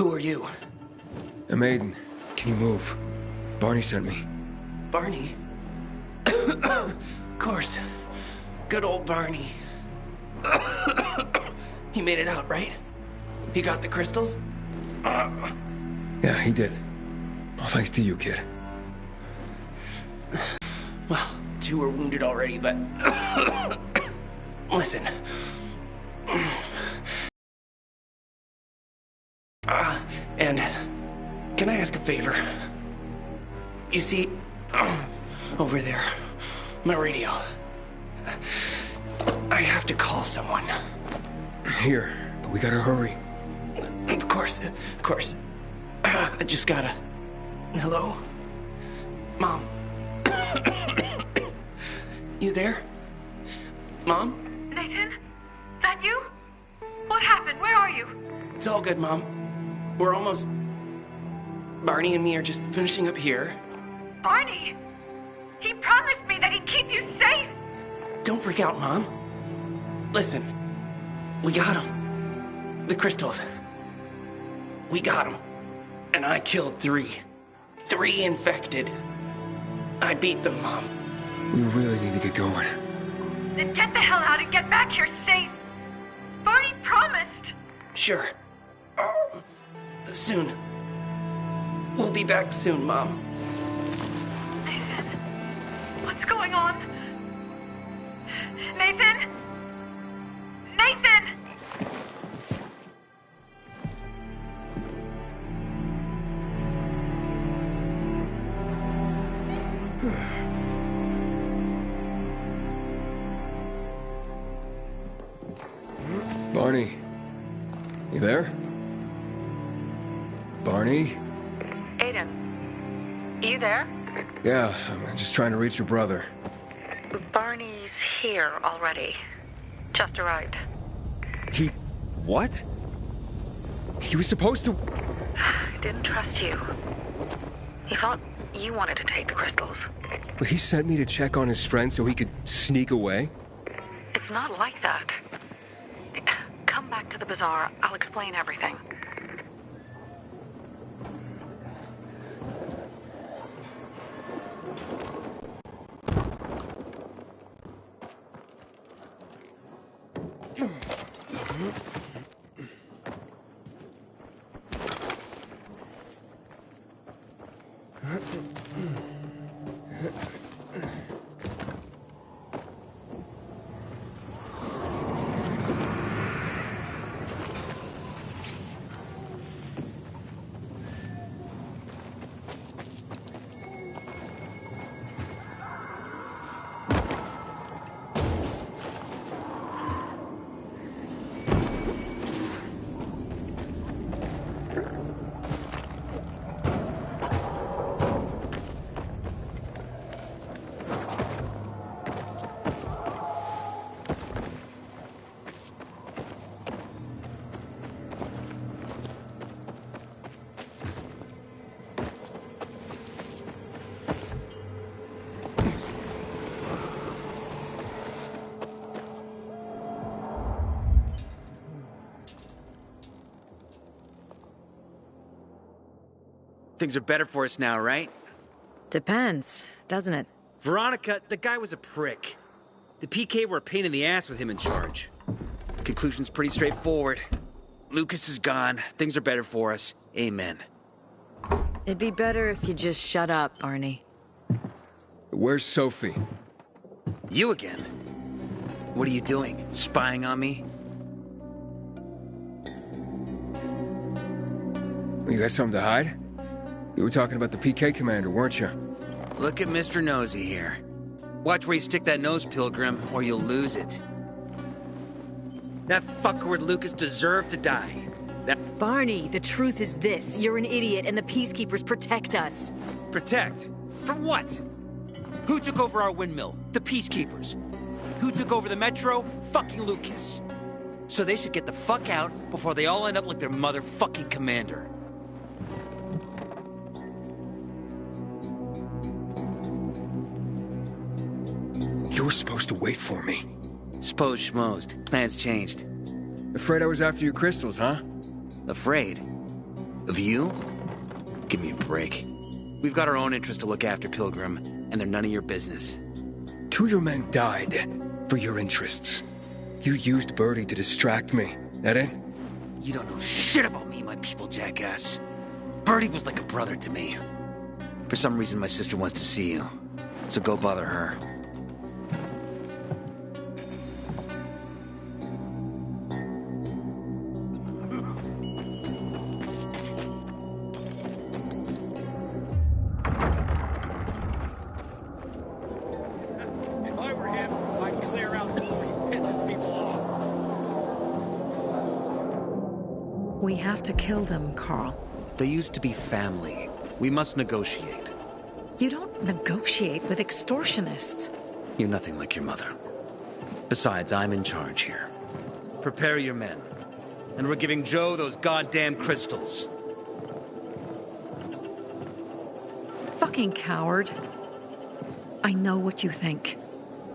Who are you? I'm Aiden. Can you move? Barney sent me. Barney? Of course. Good old Barney. He made it out, right? He got the crystals? Yeah, he did. Well, thanks to you, kid. Well, 2 were wounded already, but... Listen. And can I ask a favor? You see, over there, my radio. I have to call someone. Here, but we gotta hurry. Of course. I just gotta... Hello? Mom? You there? Mom? Nathan? That you? What happened? Where are you? It's all good, Mom. We're almost... Barney and me are just finishing up here. Barney? He promised me that he'd keep you safe! Don't freak out, Mom. Listen, we got him. The crystals. We got him. And I killed 3. 3 infected. I beat them, Mom. We really need to get going. Then get the hell out and get back here safe! Barney promised! Sure. Soon. We'll be back soon, Mom. Nathan? What's going on? Nathan? Nathan! Barney. You there? Barney? Aiden, you there? Yeah, I'm just trying to reach your brother. Barney's here already. Just arrived. He... what? He was supposed to... Didn't trust you. He thought you wanted to take the crystals. But he sent me to check on his friend so he could sneak away? It's not like that. Come back to the bazaar. I'll explain everything. Things are better for us now, right? Depends, doesn't it? Veronica, the guy was a prick. The PK were a pain in the ass with him in charge. Conclusion's pretty straightforward. Lucas is gone. Things are better for us. Amen. It'd be better if you just shut up, Barney. Where's Sophie? You again? What are you doing? Spying on me? You got something to hide? You were talking about the PK commander, weren't you? Look at Mr. Nosy here. Watch where you stick that nose, Pilgrim, or you'll lose it. That fuckward Lucas deserved to die. Barney, the truth is this. You're an idiot, and the Peacekeepers protect us. Protect? From what? Who took over our windmill? The Peacekeepers. Who took over the Metro? Fucking Lucas. So they should get the fuck out before they all end up like their motherfucking commander. You were supposed to wait for me. Suppose schmozed. Plans changed. Afraid I was after your crystals, huh? Afraid? Of you? Give me a break. We've got our own interests to look after, Pilgrim, and they're none of your business. 2 of your men died for your interests. You used Birdie to distract me. That it? You don't know shit about me and my people, jackass. Birdie was like a brother to me. For some reason, my sister wants to see you. So go bother her. If I were him, I'd clear out before he pisses people off. We have to kill them, Carl. They used to be family. We must negotiate. You don't negotiate with extortionists. You're nothing like your mother. Besides, I'm in charge here. Prepare your men. And we're giving Joe those goddamn crystals. Fucking coward. I know what you think.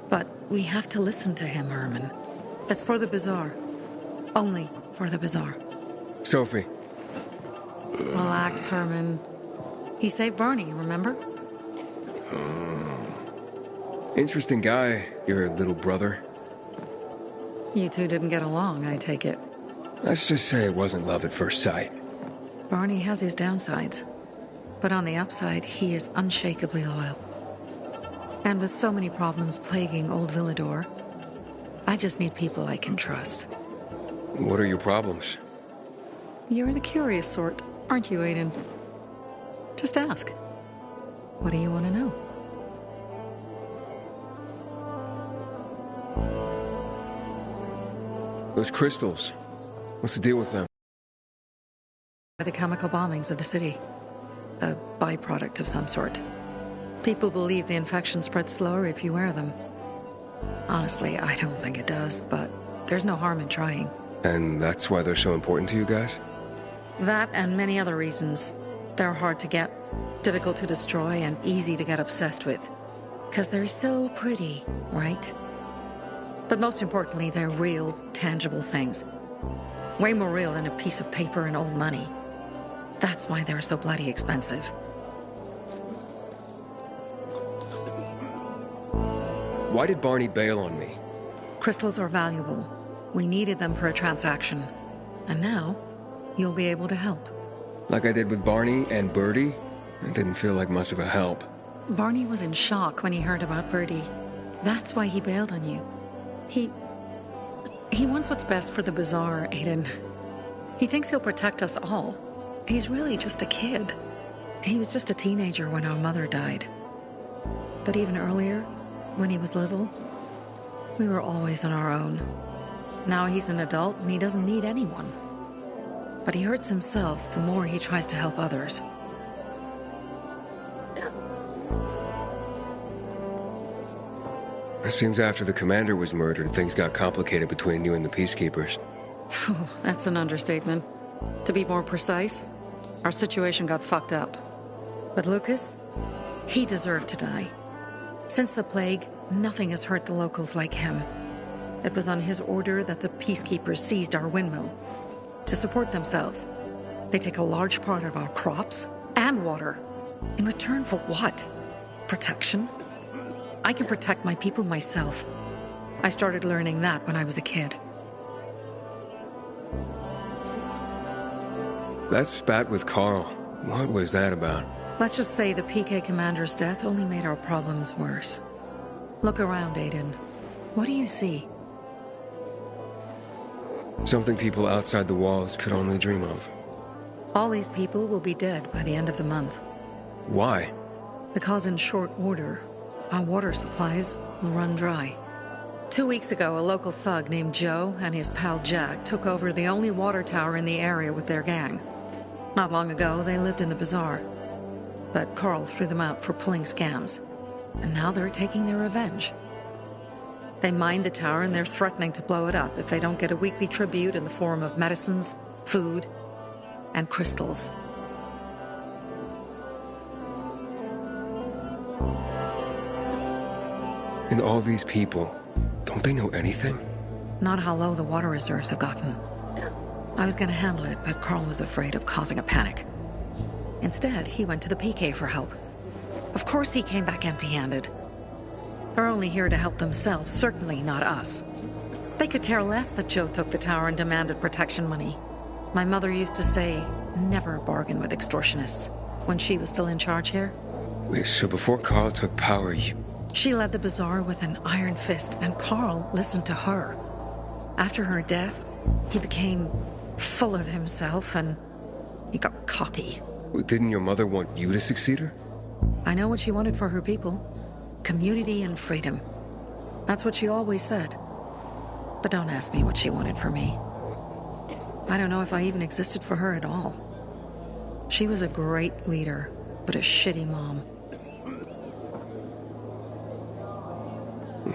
But we have to listen to him, Herman. It's for the Bazaar. Only for the Bazaar. Sophie. Relax, Herman. He saved Barney, remember? Interesting guy, your little brother. You two didn't get along, I take it. Let's just say it wasn't love at first sight. Barney has his downsides. But on the upside, he is unshakably loyal. And with so many problems plaguing Old Villador, I just need people I can trust. What are your problems? You're the curious sort, aren't you, Aiden? Just ask. What do you want to know? Those crystals. What's the deal with them? The chemical bombings of the city. A byproduct of some sort. People believe the infection spreads slower if you wear them. Honestly, I don't think it does, but there's no harm in trying. And that's why they're so important to you guys? That and many other reasons. They're hard to get, difficult to destroy, and easy to get obsessed with. 'Cause they're so pretty, right? But most importantly, they're real, tangible things. Way more real than a piece of paper and old money. That's why they're so bloody expensive. Why did Barney bail on me? Crystals are valuable. We needed them for a transaction. And now, you'll be able to help. Like I did with Barney and Birdie? It didn't feel like much of a help. Barney was in shock when he heard about Birdie. That's why he bailed on you. He wants what's best for the Bazaar, Aiden. He thinks he'll protect us all. He's really just a kid. He was just a teenager when our mother died. But even earlier, when he was little, we were always on our own. Now he's an adult and he doesn't need anyone. But he hurts himself the more he tries to help others. It seems after the commander was murdered, things got complicated between you and the Peacekeepers. Oh, that's an understatement. To be more precise, our situation got fucked up. But Lucas, he deserved to die. Since the plague, nothing has hurt the locals like him. It was on his order that the Peacekeepers seized our windmill. To support themselves, they take a large part of our crops and water. In return for what? Protection? I can protect my people myself. I started learning that when I was a kid. That spat with Carl. What was that about? Let's just say the PK commander's death only made our problems worse. Look around, Aiden. What do you see? Something people outside the walls could only dream of. All these people will be dead by the end of the month. Why? Because in short order, our water supplies will run dry. 2 weeks ago, a local thug named Joe and his pal Jack took over the only water tower in the area with their gang. Not long ago, they lived in the Bazaar. But Carl threw them out for pulling scams. And now they're taking their revenge. They mined the tower and they're threatening to blow it up if they don't get a weekly tribute in the form of medicines, food, and crystals. And all these people, don't they know anything? Not how low the water reserves have gotten. I was gonna handle it, but Carl was afraid of causing a panic. Instead, he went to the PK for help. Of course he came back empty-handed. They're only here to help themselves, certainly not us. They could care less that Joe took the tower and demanded protection money. My mother used to say, never bargain with extortionists, when she was still in charge here. Wait, so before Carl took power, you... She led the bazaar with an iron fist, and Carl listened to her. After her death, he became full of himself, and he got cocky. Wait, didn't your mother want you to succeed her? I know what she wanted for her people. Community and freedom. That's what she always said. But don't ask me what she wanted for me. I don't know if I even existed for her at all. She was a great leader, but a shitty mom.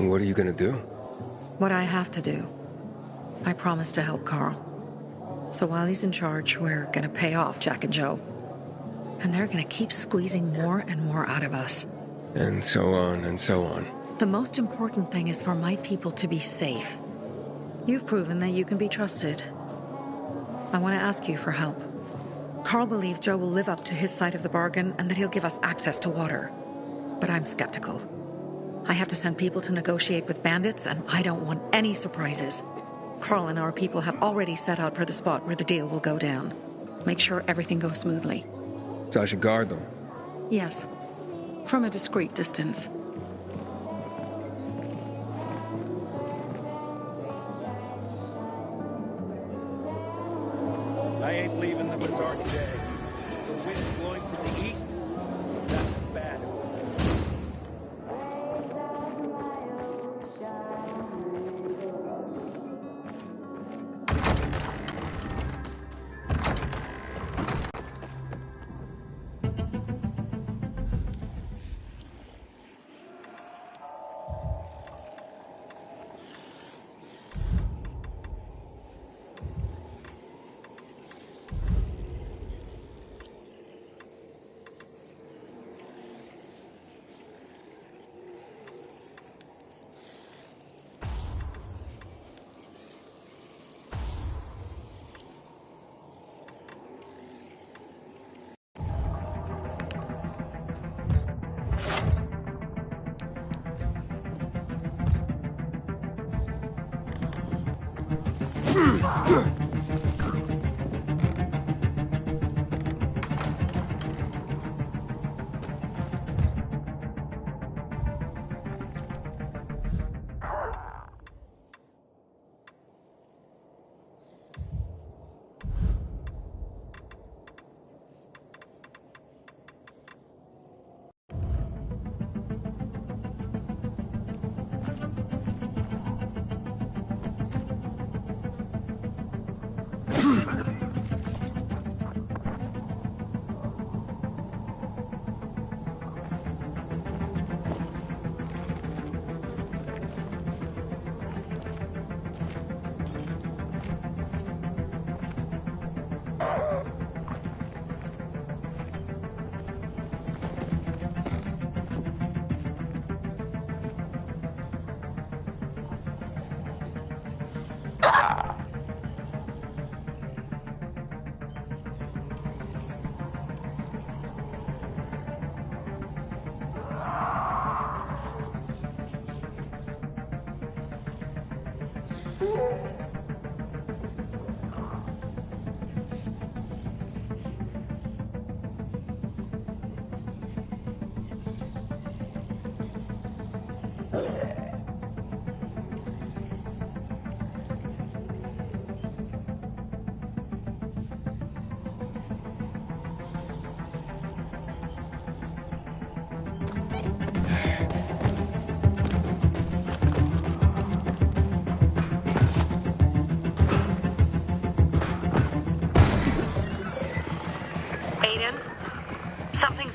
What are you gonna do? What I have to do. I promised to help Carl. So while he's in charge, we're gonna pay off Jack and Joe. And they're gonna keep squeezing more and more out of us. And so on and so on. The most important thing is for my people to be safe. You've proven that you can be trusted. I want to ask you for help. Carl believes Joe will live up to his side of the bargain and that he'll give us access to water. But I'm skeptical. I have to send people to negotiate with bandits, and I don't want any surprises. Carl and our people have already set out for the spot where the deal will go down. Make sure everything goes smoothly. So I should guard them? Yes. From a discreet distance. I ain't leaving the bazaar today. The wind's blowing from the east. That's bad.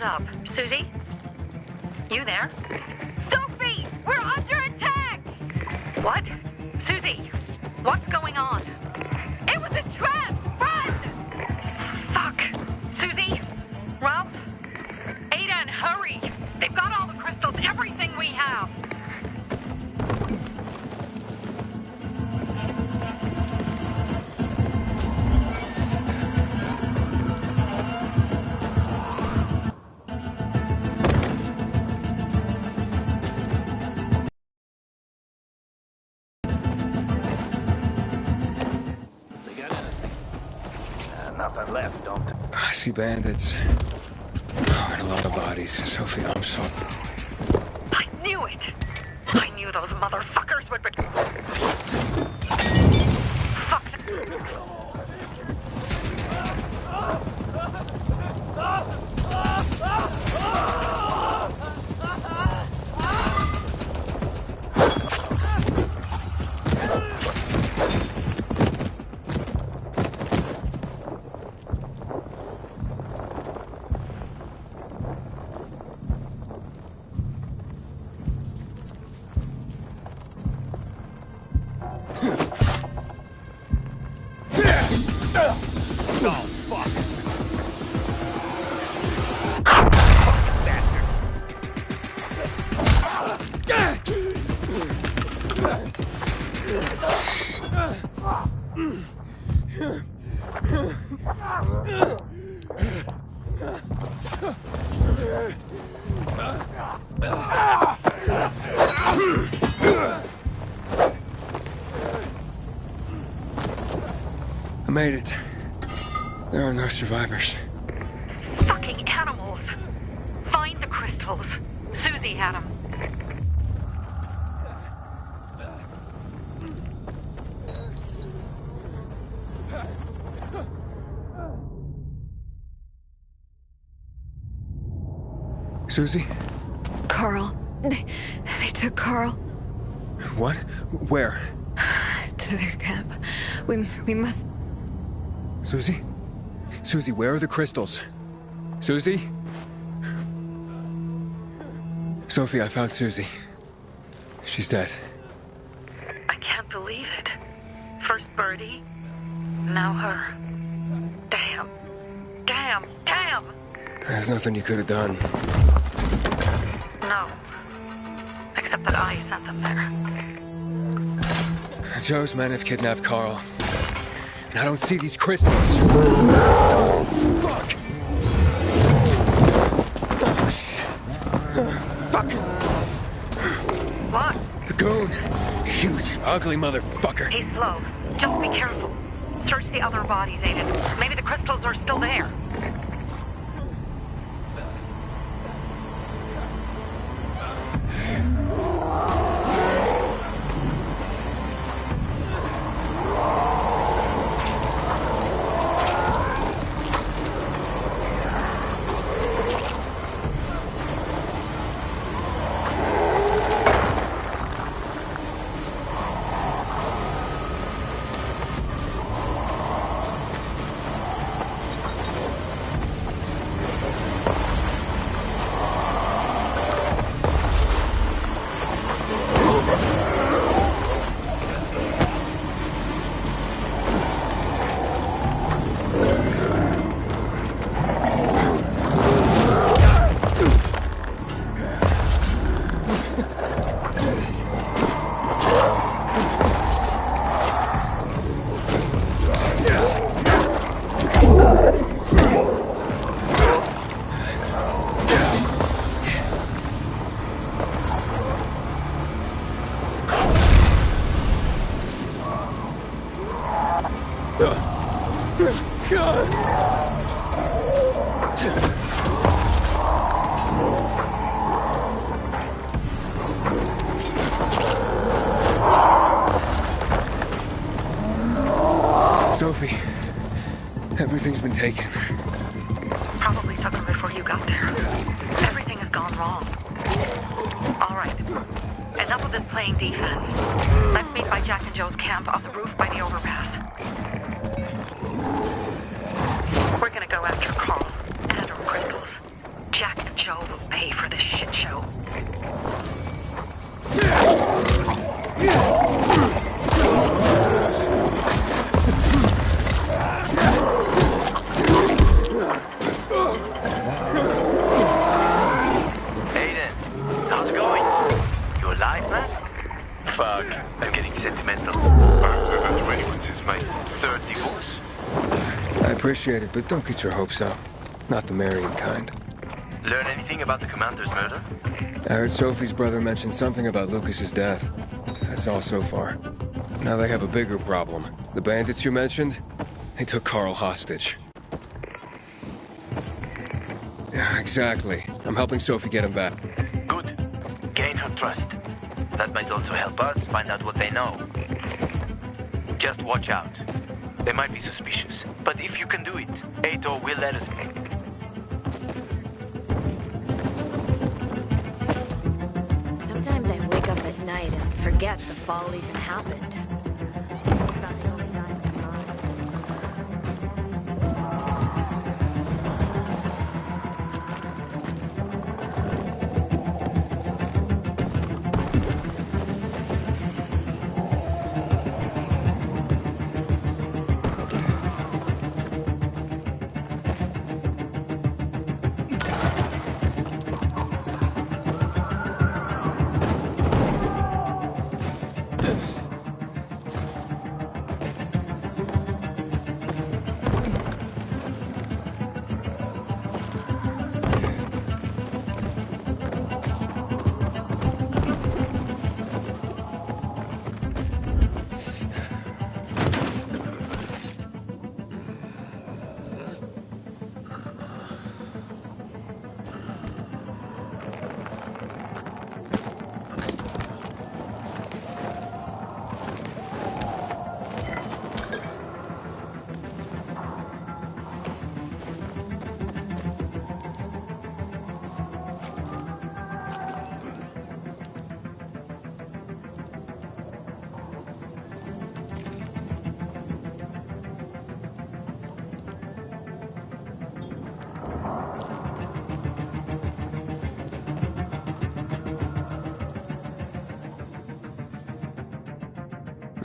up. Susie? You there? Sophie! We're under attack! What? Susie, what's going on? It was a trap! Run! Fuck! Susie? Ralph? Aiden, hurry! They've got all the crystals, everything we have! left, don't they? I see bandits. Oh, and a lot of bodies. Sophie, I'm so... I knew it! I knew those motherfuckers would be... Fuck. I made it. There are no survivors. Fucking animals! Find the crystals. Susie had them. Susie? Carl. They took Carl What? Where? to their camp. We must... Susie? Susie, where are the crystals? Susie? Sophie, I found Susie. She's dead. I can't believe it. First Birdie, now her. Damn. Damn. Damn! There's nothing you could have done. No. Except that I sent them there. Joe's men have kidnapped Carl. And I don't see these crystals. Fuck! Fuck! What? The goon! Huge, ugly motherfucker. He's slow. Just be careful. Search the other bodies, Aiden. Maybe the crystals are still there. Sophie, everything's been taken. Probably took them before you got there. Everything has gone wrong. All right. Enough of this playing defense. Let's meet by Jack and Joe's camp on the roof by the overpass. We're gonna go after Carl and our crystals. Jack and Joe will pay for this shit show. Aiden, how's it going? You alive, man? Fuck, I'm getting sentimental. I've been waiting since my third divorce. I appreciate it, but don't get your hopes up. Not the marrying kind. Learn anything about the commander's murder? I heard Sophie's brother mention something about Lucas's death. That's all so far. Now they have a bigger problem. The bandits you mentioned, they took Carl hostage. Yeah, exactly. I'm helping Sophie get him back. Good. Gain her trust. That might also help us find out what they know. Just watch out. They might be suspicious. But if you can do it, Ato will let us know. Sometimes I wake up at night and forget the fall even happened. It's about the only time I saw it.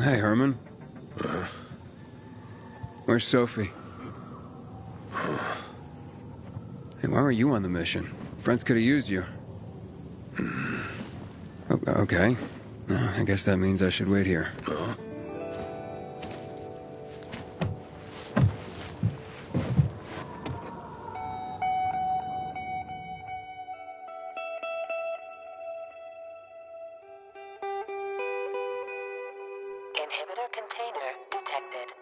Hey, Herman. Where's Sophie? Hey, why were you on the mission? Friends could have used you. Okay. I guess that means I should wait here. Inhibitor container detected.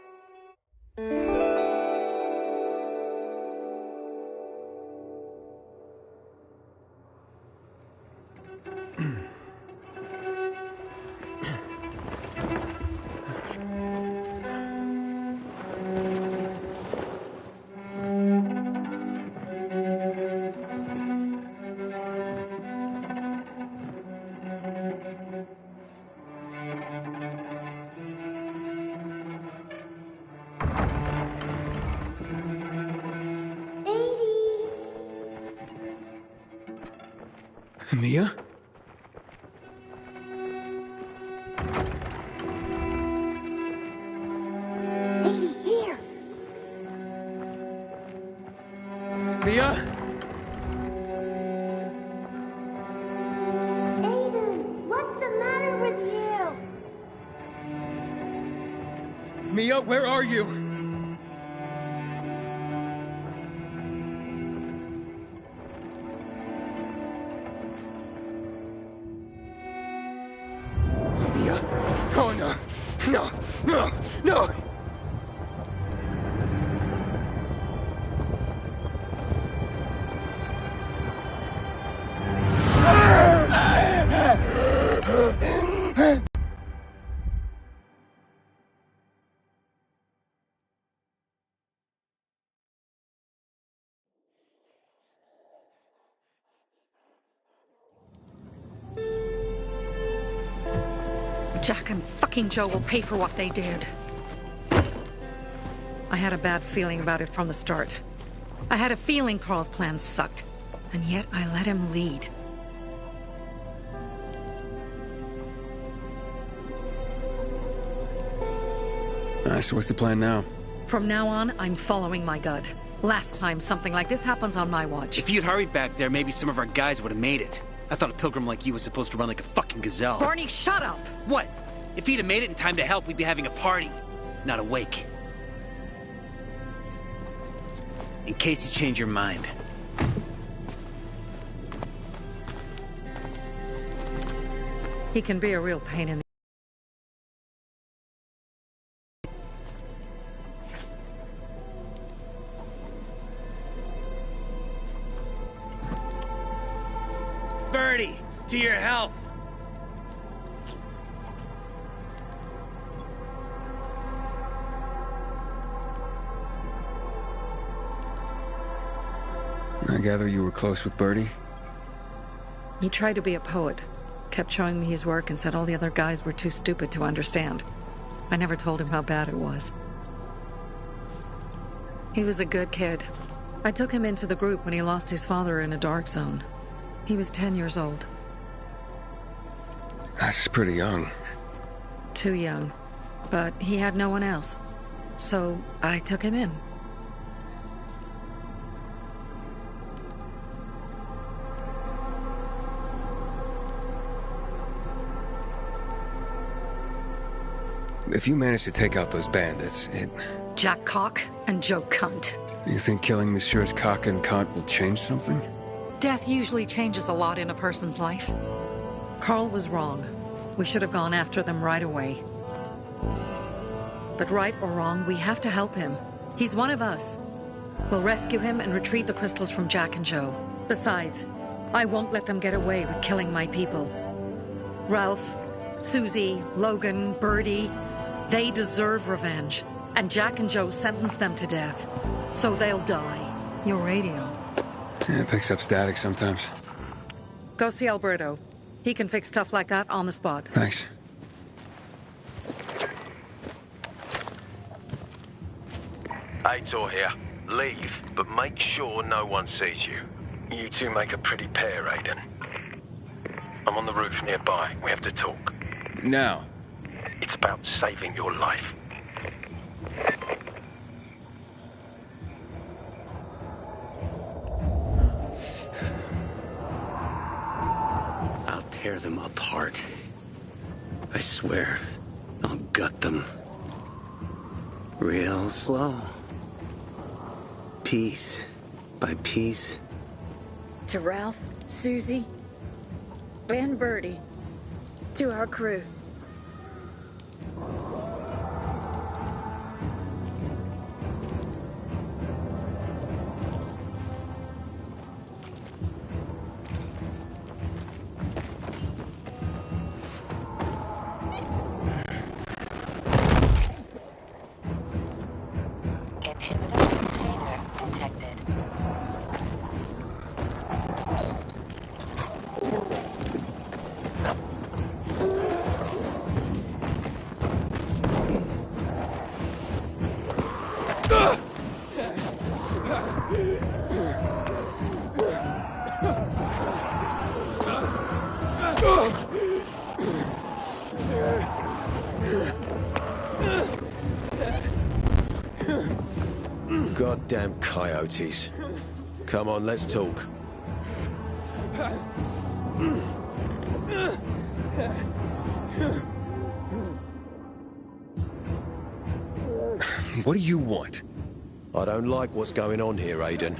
Mia? Lady, here! Mia? Aiden, what's the matter with you? Mia, where are you? Mia? Oh no! No! No! No! Jack and fucking Joe will pay for what they did. I had a bad feeling about it from the start. I had a feeling Carl's plan sucked, and yet I let him lead. Alright, so what's the plan now? From now on, I'm following my gut. Last time something like this happens on my watch. If you'd hurried back there, maybe some of our guys would have made it. I thought a pilgrim like you was supposed to run like a fucking gazelle. Barney, shut up! What? If he'd have made it in time to help, we'd be having a party, not a wake. In case you change your mind. He can be a real pain in the... Birdie, to your health. I gather you were close with Birdie? He tried to be a poet, kept showing me his work and said all the other guys were too stupid to understand. I never told him how bad it was. He was a good kid. I took him into the group when he lost his father in a dark zone. He was 10 years old. That's pretty young. Too young. But he had no one else. So I took him in. If you manage to take out those bandits, Jack Cock and Joe Cunt. You think killing Messieurs Cock and Cunt will change something? Death usually changes a lot in a person's life. Carl was wrong. We should have gone after them right away. But right or wrong, we have to help him. He's one of us. We'll rescue him and retrieve the crystals from Jack and Joe. Besides, I won't let them get away with killing my people. Ralph, Susie, Logan, Birdie, they deserve revenge. And Jack and Joe sentenced them to death. So they'll die. Your radio. Yeah, it picks up static sometimes. Go see Alberto. He can fix stuff like that on the spot. Thanks. Aitor here. Leave, but make sure no one sees you. You two make a pretty pair, Aiden. I'm on the roof nearby. We have to talk. Now. It's about saving your life. I'll tear them apart. I swear, I'll gut them. Real slow. Piece by piece. To Ralph, Susie, and Birdie. To our crew. Inhibitor container detected. Goddamn coyotes. Come on, let's talk. What do you want? I don't like what's going on here, Aiden.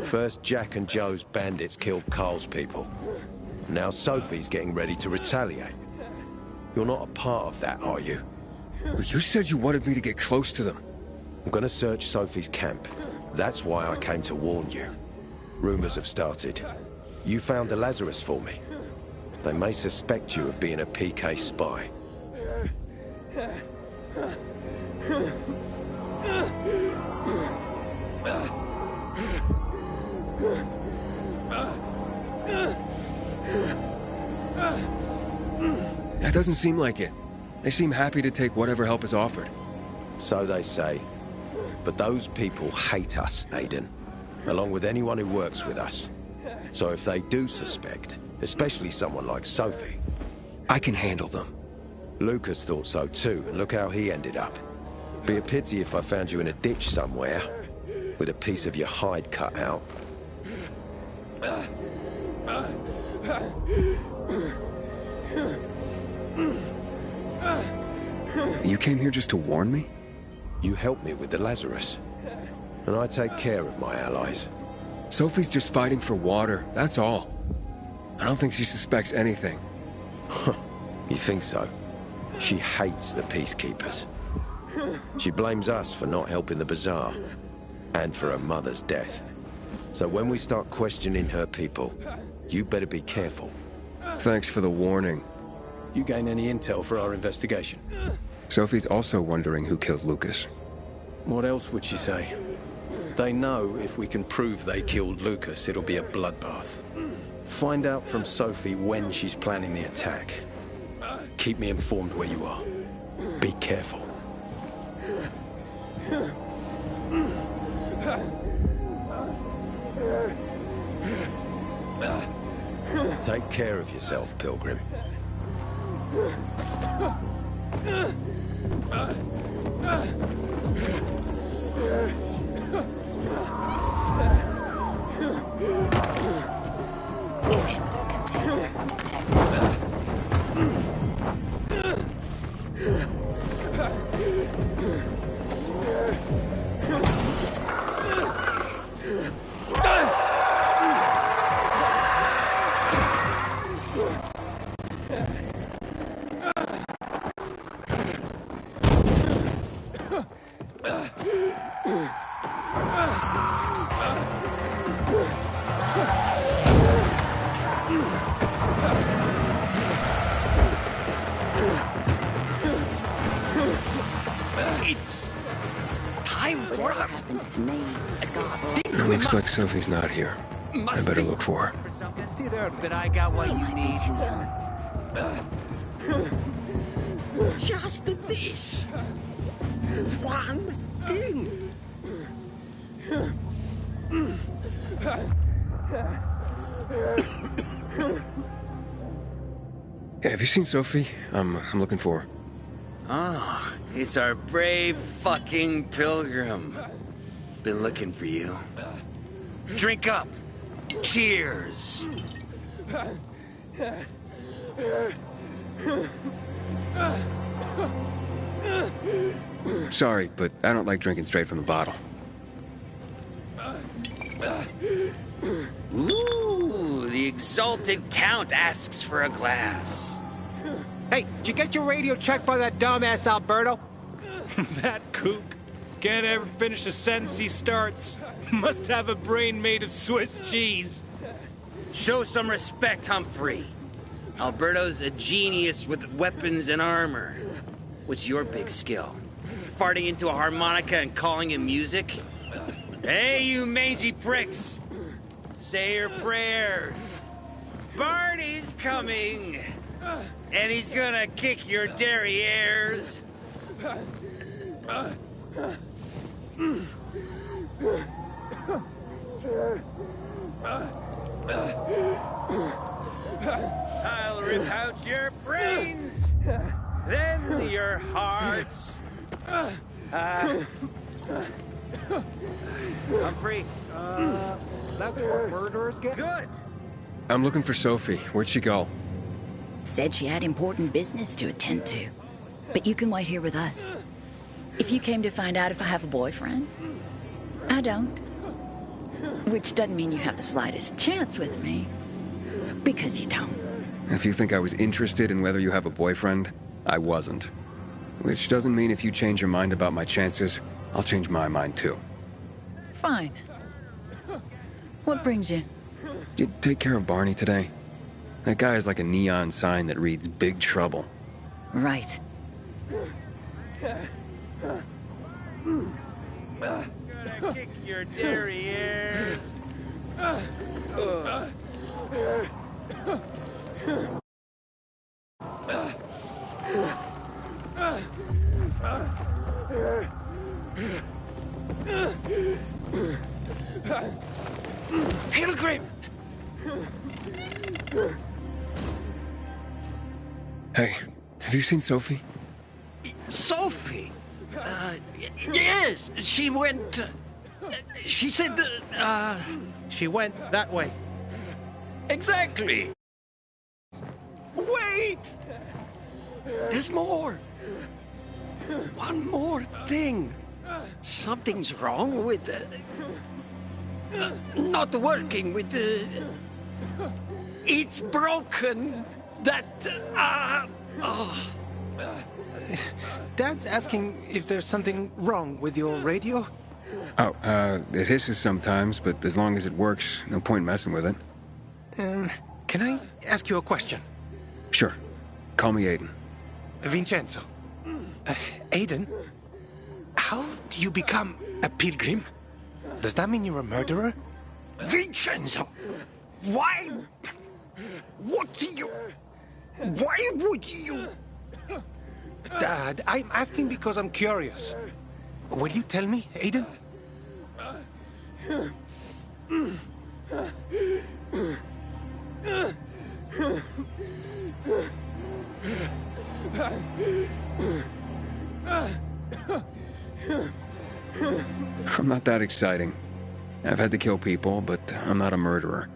First, Jack and Joe's bandits killed Carl's people. Now Sophie's getting ready to retaliate. You're not a part of that, are you? You said you wanted me to get close to them. I'm gonna search Sophie's camp. That's why I came to warn you. Rumors have started. You found the Lazarus for me. They may suspect you of being a PK spy. That doesn't seem like it. They seem happy to take whatever help is offered. So they say. But those people hate us, Aiden. Along with anyone who works with us. So if they do suspect, especially someone like Sophie... I can handle them. Lucas thought so too, and look how he ended up. Be a pity if I found you in a ditch somewhere, with a piece of your hide cut out. You came here just to warn me? You helped me with the Lazarus. And I take care of my allies. Sophie's just fighting for water, that's all. I don't think she suspects anything. You think so? She hates the Peacekeepers. She blames us for not helping the Bazaar, and for her mother's death. So when we start questioning her people, You better be careful. Thanks for the warning. You gain any intel for our investigation? Sophie's also wondering who killed Lucas. What else would she say? They know if we can prove they killed Lucas, it'll be a bloodbath. Find out from Sophie when she's planning the attack. Keep me informed where you are. Be careful. Take care of yourself, Pilgrim. Inhibitor container detected. It's time for us. Happens to me, Scott. It looks like Sophie's not here. I better look for her. For something, stay there, but I got what you need. Just this. One thing. Hey, have you seen Sophie? I'm looking for her. Ah, it's our brave fucking Pilgrim. Been looking for you. Drink up. Cheers. Sorry, but I don't like drinking straight from the bottle. Ooh, the exalted Count asks for a glass. Hey, did you get your radio checked by that dumbass Alberto? That kook. Can't ever finish a sentence he starts. Must have a brain made of Swiss cheese. Show some respect, Humphrey. Alberto's a genius with weapons and armor. What's your big skill? Farting into a harmonica and calling it music? Hey, you mangy pricks! Say your prayers. Barney's coming! And he's gonna kick your derrieres. I'll rip out your brains, then your hearts. Humphrey, that's where murderers get. Good. I'm looking for Sophie. Where'd she go? Said she had important business to attend to. But you can wait here with us. If you came to find out if I have a boyfriend, I don't. Which doesn't mean you have the slightest chance with me. Because you don't. If you think I was interested in whether you have a boyfriend, I wasn't. Which doesn't mean if you change your mind about my chances, I'll change my mind too. Fine. What brings you? You take care of Barney today? That guy is like a neon sign that reads Big Trouble. Right. Gonna kick your derrieres. Pilgrim! Hey, have you seen Sophie? Sophie? Yes, she went... she said that, She went that way. Exactly. Wait! There's more. One more thing. Something's wrong with not working with the... It's broken. That, oh. Dad's asking if there's something wrong with your radio? Oh, it hisses sometimes, but as long as it works, no point messing with it. Can I ask you a question? Sure. Call me Aiden. Vincenzo. Aiden, how do you become a pilgrim? Does that mean you're a murderer? Vincenzo! Why? What do you... Why would you... Dad, I'm asking because I'm curious. Will you tell me, Aiden? I'm not that exciting. I've had to kill people, but I'm not a murderer.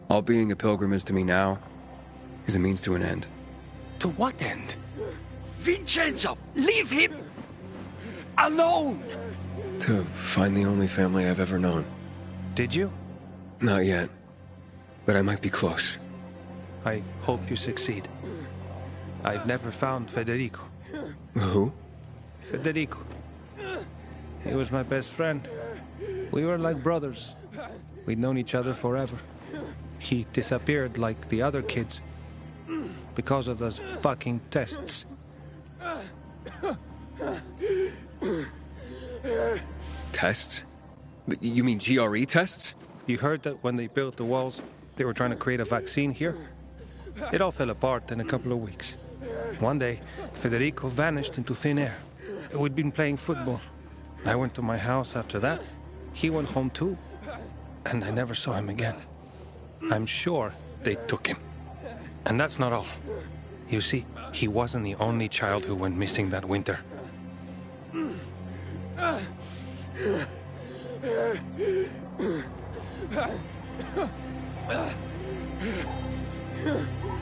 All being a pilgrim is to me now is a means to an end. To what end? Vincenzo, leave him alone! To find the only family I've ever known. Did you? Not yet, but I might be close. I hope you succeed. I've never found Federico. Who? Federico. He was my best friend. We were like brothers. We'd known each other forever. He disappeared like the other kids because of those fucking tests. Tests? You mean GRE tests? You heard that when they built the walls, they were trying to create a vaccine here? It all fell apart in a couple of weeks. One day, Federico vanished into thin air. We'd been playing football. I went to my house after that. He went home too. And I never saw him again. I'm sure they took him. And that's not all. You see, he wasn't the only child who went missing that winter.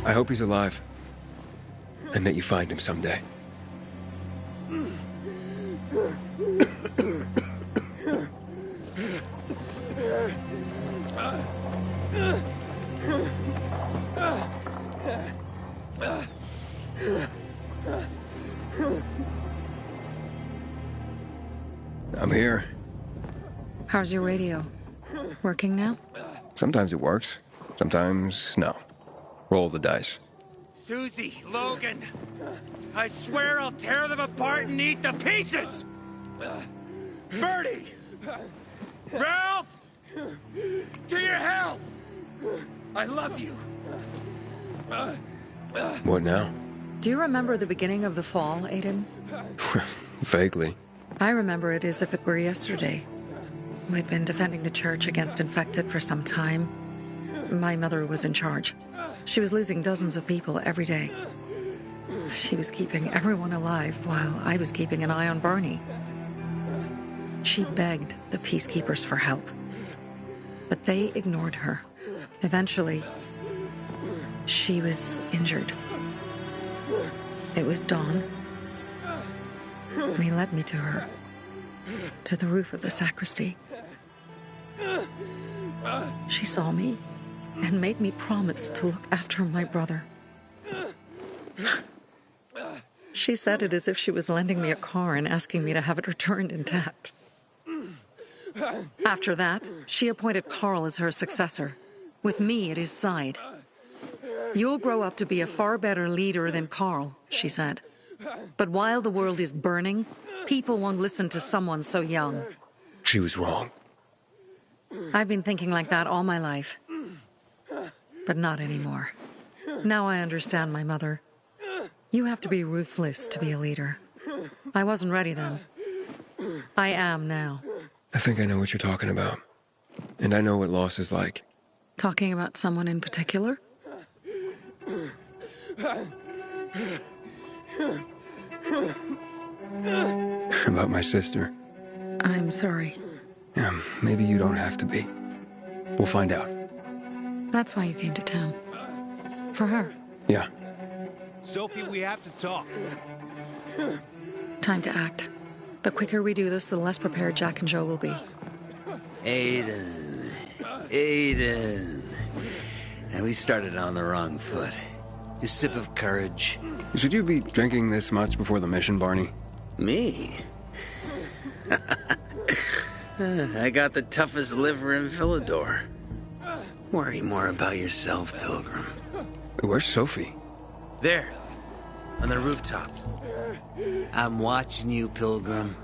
I hope he's alive. And that you find him someday. I'm here. How's your radio? Working now? Sometimes it works. Sometimes, no. Roll the dice. Susie, Logan, I swear I'll tear them apart and eat the pieces! Bertie! Ralph! To your health! I love you! What now? Do you remember the beginning of the fall, Aiden? Vaguely. I remember it as if it were yesterday. We'd been defending the church against infected for some time. My mother was in charge. She was losing dozens of people every day. She was keeping everyone alive while I was keeping an eye on Barney. She begged the peacekeepers for help, but they ignored her. Eventually, she was injured. It was dawn, and he led me to her, to the roof of the sacristy. She saw me and made me promise to look after my brother. She said it as if she was lending me a car and asking me to have it returned intact. After that, she appointed Carl as her successor, with me at his side. You'll grow up to be a far better leader than Carl, she said. But while the world is burning, people won't listen to someone so young. She was wrong. I've been thinking like that all my life. But not anymore. Now I understand my mother. You have to be ruthless to be a leader. I wasn't ready then. I am now. I think I know what you're talking about. And I know what loss is like. Talking about someone in particular? About my sister. I'm sorry. Yeah, maybe you don't have to be. We'll find out. That's why you came to town. For her. Yeah. Sophie, we have to talk. Time to act. The quicker we do this, the less prepared Jack and Joe will be. Aiden. Aiden. And we started on the wrong foot. A sip of courage. Should you be drinking this much before the mission, Barney? Me? I got the toughest liver in Villador. Worry more about yourself, Pilgrim. Where's Sophie? There, on the rooftop. I'm watching you, Pilgrim.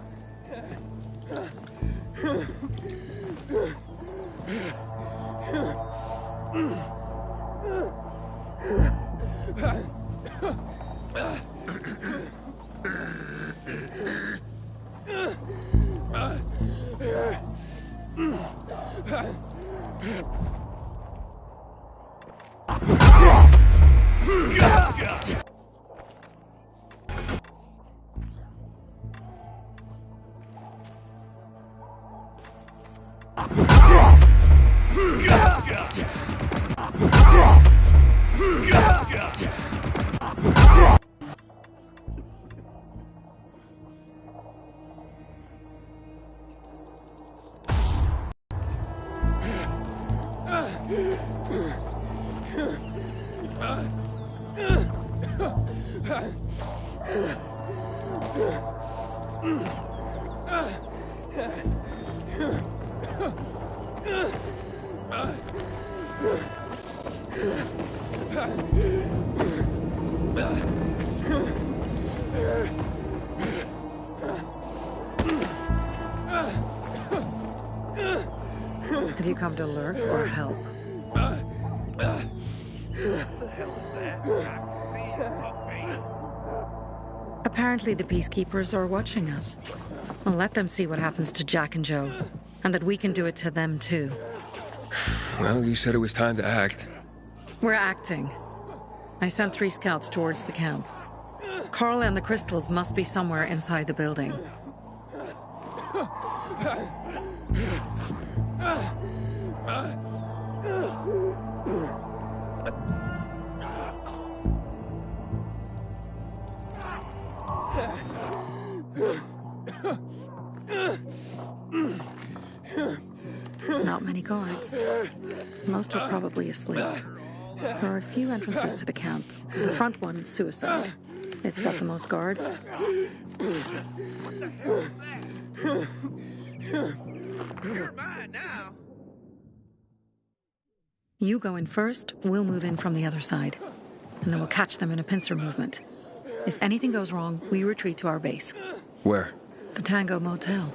Have you come to lurk or help? Apparently the Peacekeepers are watching us. Well, let them see what happens to Jack and Joe, and that we can do it to them too. Well, you said it was time to act. We're acting. I sent 3 scouts towards the camp. Carl and the crystals must be somewhere inside the building. Not many guards. Most are probably asleep. There are a few entrances to the camp. The front one, suicide. It's got the most guards. You go in first, we'll move in from the other side. And then we'll catch them in a pincer movement. If anything goes wrong, we retreat to our base. Where? The Tango Motel.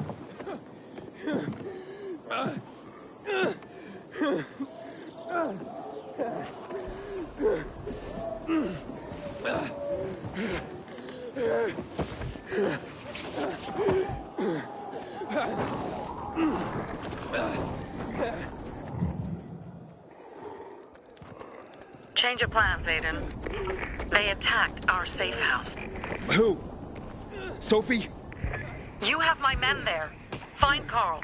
Change of plans, Aiden. They attacked our safe house. Who? Sophie? You have my men there. Find Carl.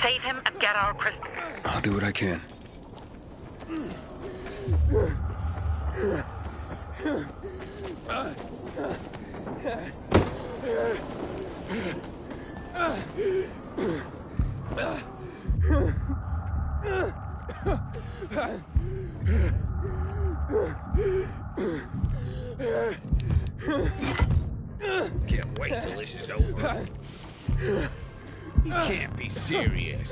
Save him and get our crystal. I'll do what I can. Can't wait till this is over. You can't be serious.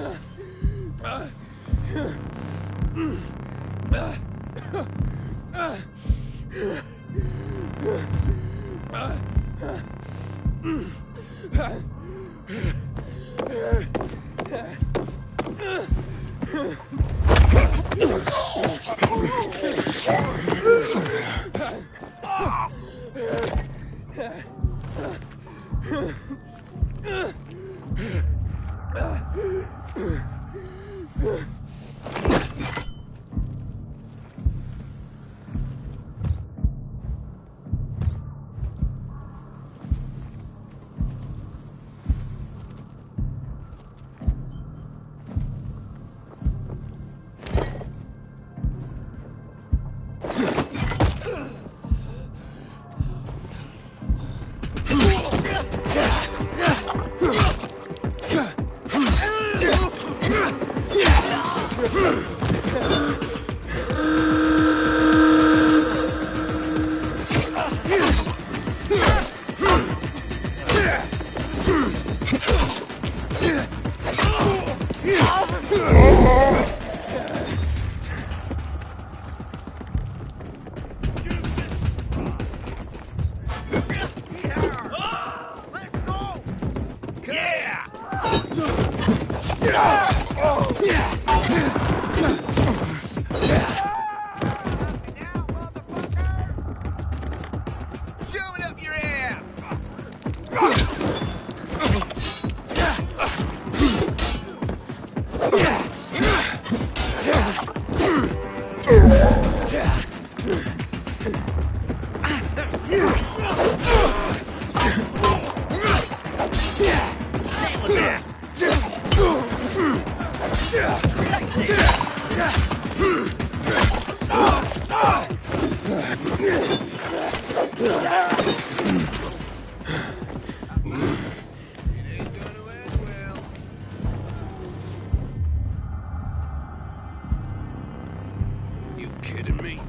You kidding me?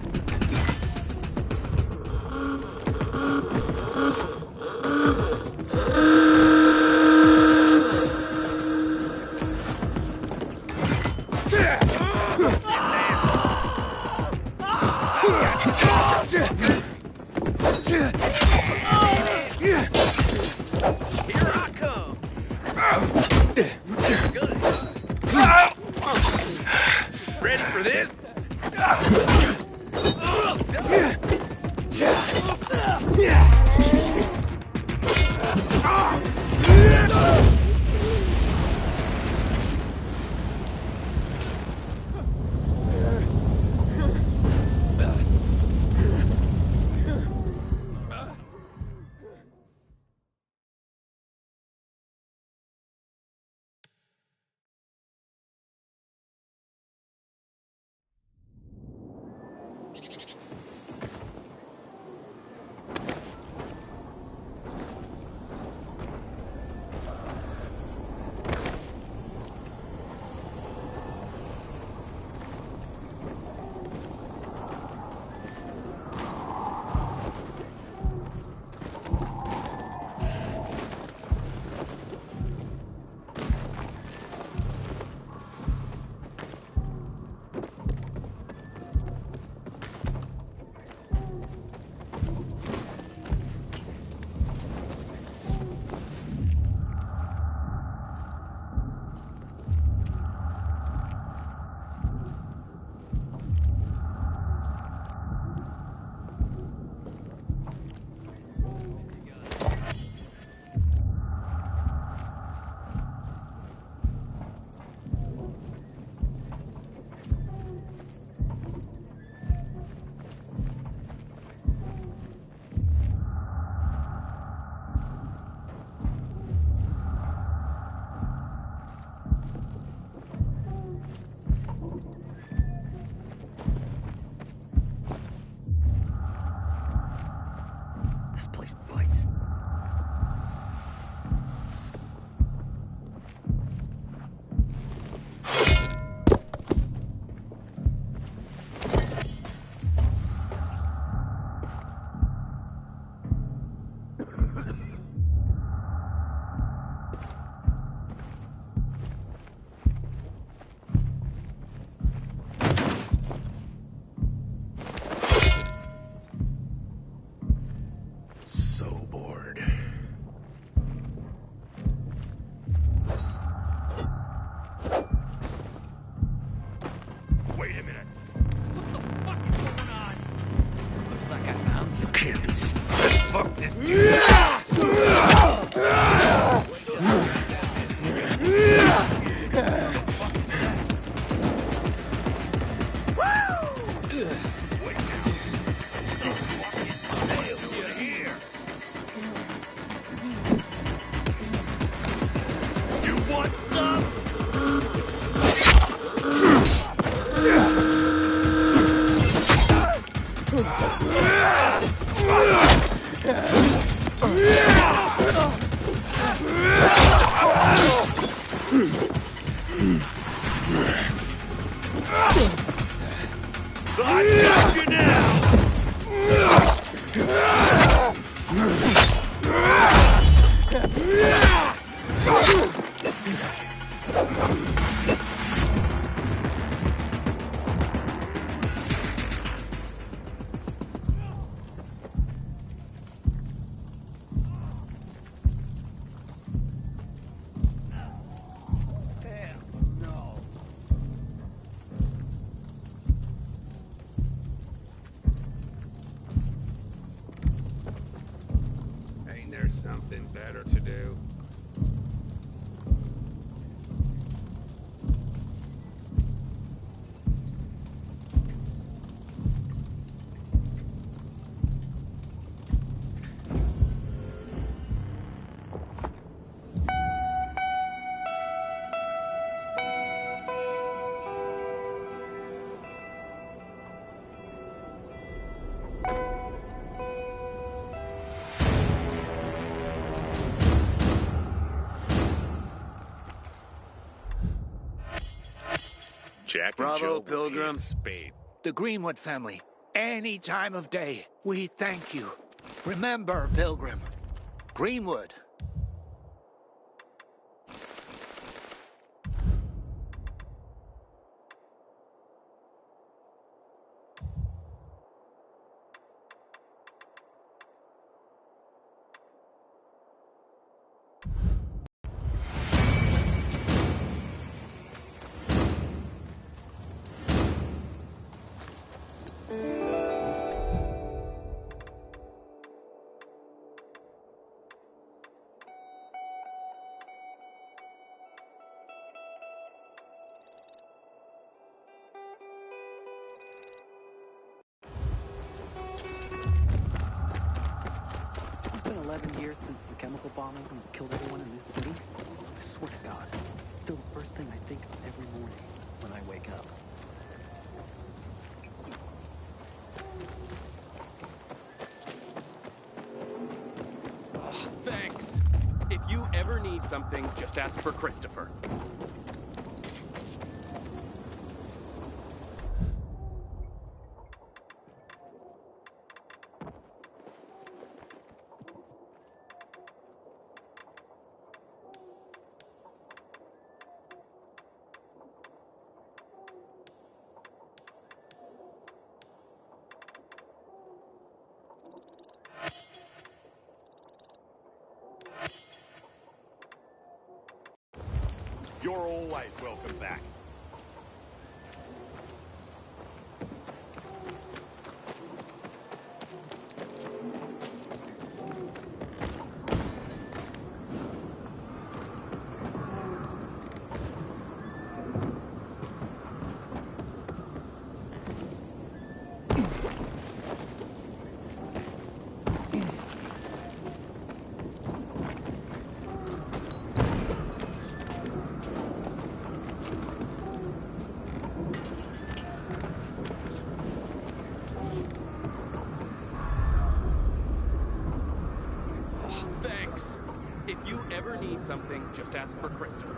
Ready for this? Jack and Bravo, Joe will be Pilgrim. in spade. The Greenwood family. Any time of day, we thank you. Remember, Pilgrim. Greenwood. It's been 11 years since the chemical bombings almost killed everyone in this city. I swear to God, it's still the first thing I think of every morning when I wake up. Thanks. If you ever need something, just ask for Christopher. You're always welcome back. Thanks. If you ever need something, just ask for Christopher.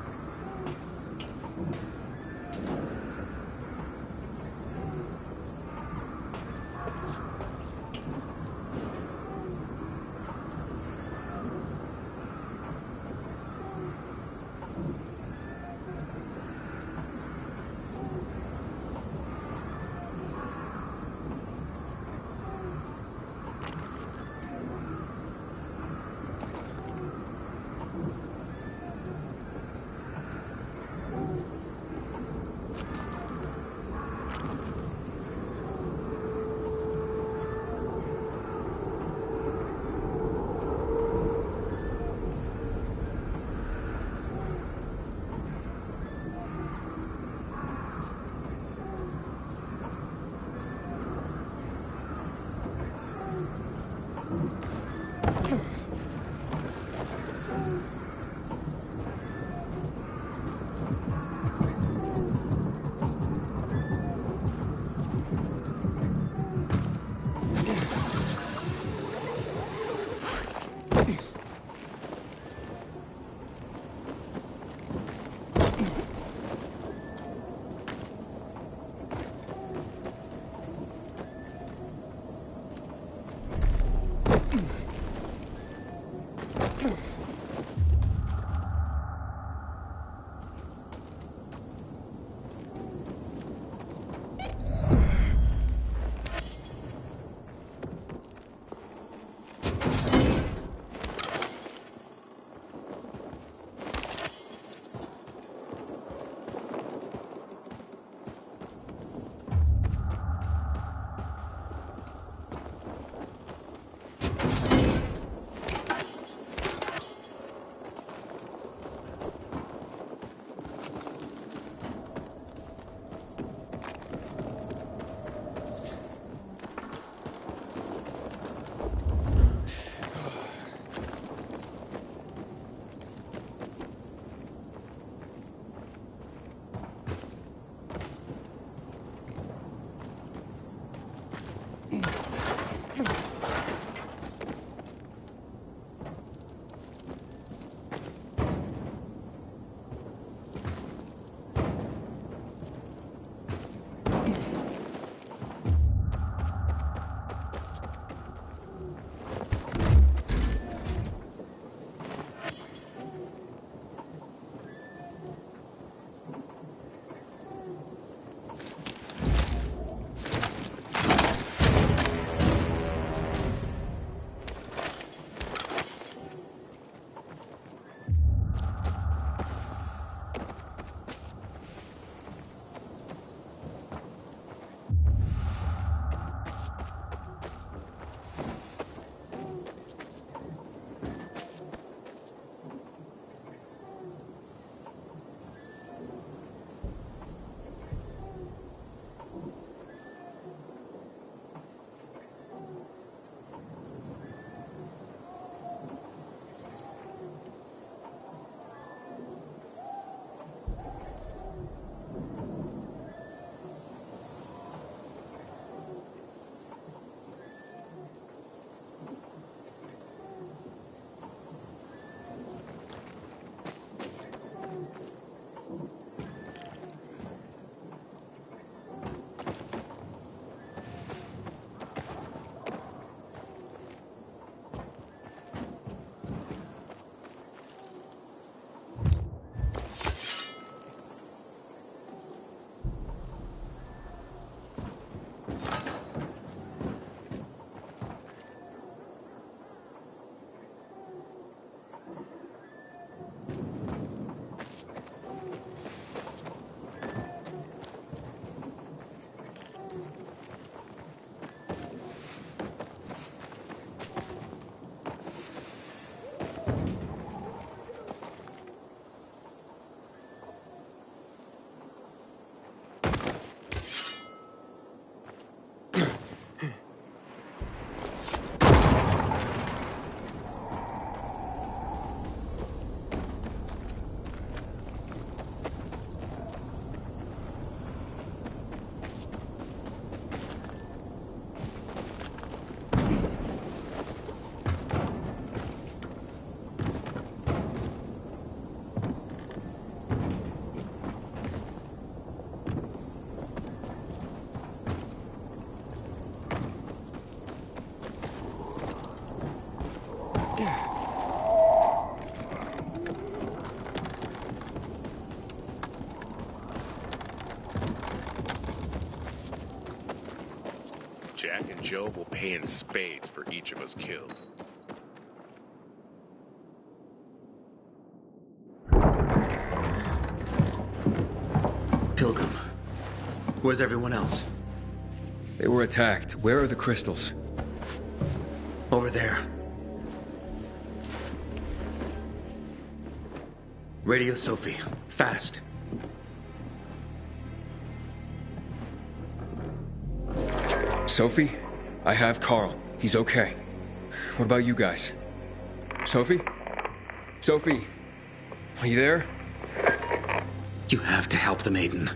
Jack and Joe will pay in spades for each of us killed. Pilgrim, where's everyone else? They were attacked. Where are the crystals? Over there. Radio Sophie, fast. Sophie? I have Carl. He's okay. What about you guys? Sophie? Sophie? Are you there? You have to help the maiden.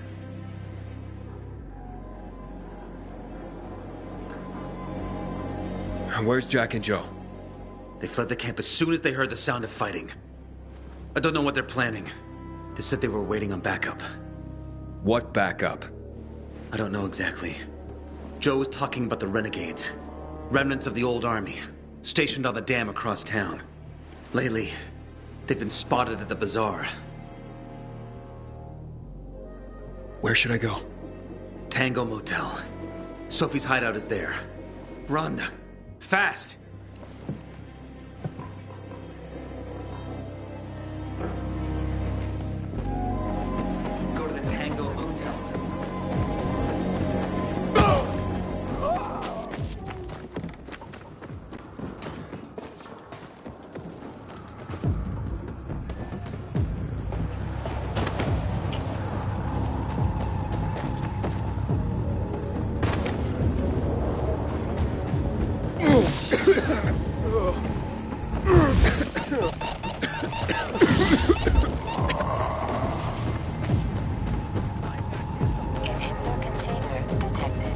Where's Jack and Joe? They fled the camp as soon as they heard the sound of fighting. I don't know what they're planning. They said they were waiting on backup. What backup? I don't know exactly. Joe was talking about the renegades. Remnants of the old army, stationed on the dam across town. Lately, they've been spotted at the bazaar. Where should I go? Tango Motel. Sophie's hideout is there. Run. Fast! Go to the Tango Motel. Inhibitor container detected.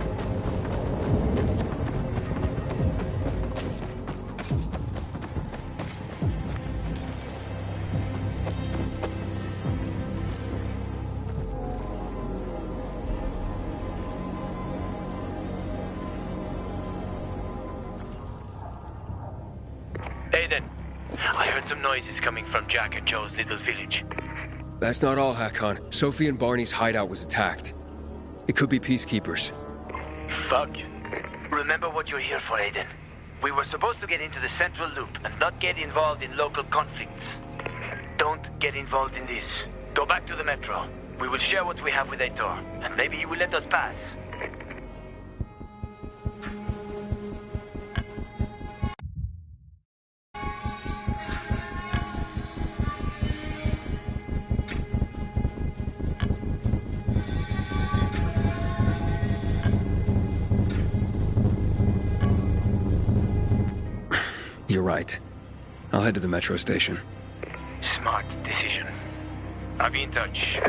Aiden, I heard some noises coming from Jack and Joe's little village. That's not all, Hakon. Sophie and Barney's hideout was attacked. It could be peacekeepers. Fuck. Remember what you're here for, Aiden. We were supposed to get into the central loop and not get involved in local conflicts. Don't get involved in this. Go back to the metro. We will share what we have with Aitor, and maybe he will let us pass. You're right. I'll head to the metro station. Smart decision. I'll be in touch.